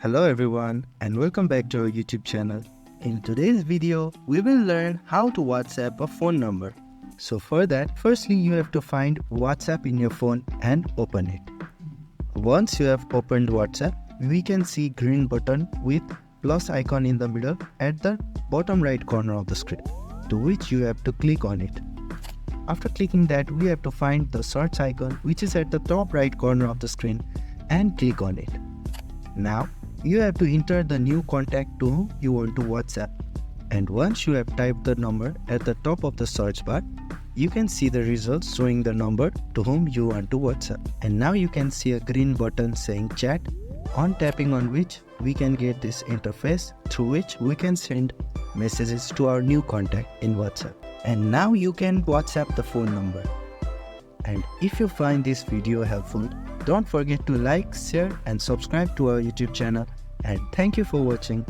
Hello everyone and welcome back to our YouTube channel. In today's video, we will learn how to WhatsApp a phone number. So for that, firstly you have to find WhatsApp in your phone and open it. Once you have opened WhatsApp, we can see green button with plus icon in the middle at the bottom right corner of the screen, to which you have to click on it. After clicking that, we have to find the search icon which is at the top right corner of the screen and click on it. Now, you have to enter the new contact to whom you want to WhatsApp. And once you have typed the number at the top of the search bar, you can see the results showing the number to whom you want to WhatsApp. And now you can see a green button saying chat, on tapping on which we can get this interface through which we can send messages to our new contact in WhatsApp. And now you can WhatsApp the phone number. And if you find this video helpful, don't forget to like, share and subscribe to our YouTube channel. And thank you for watching.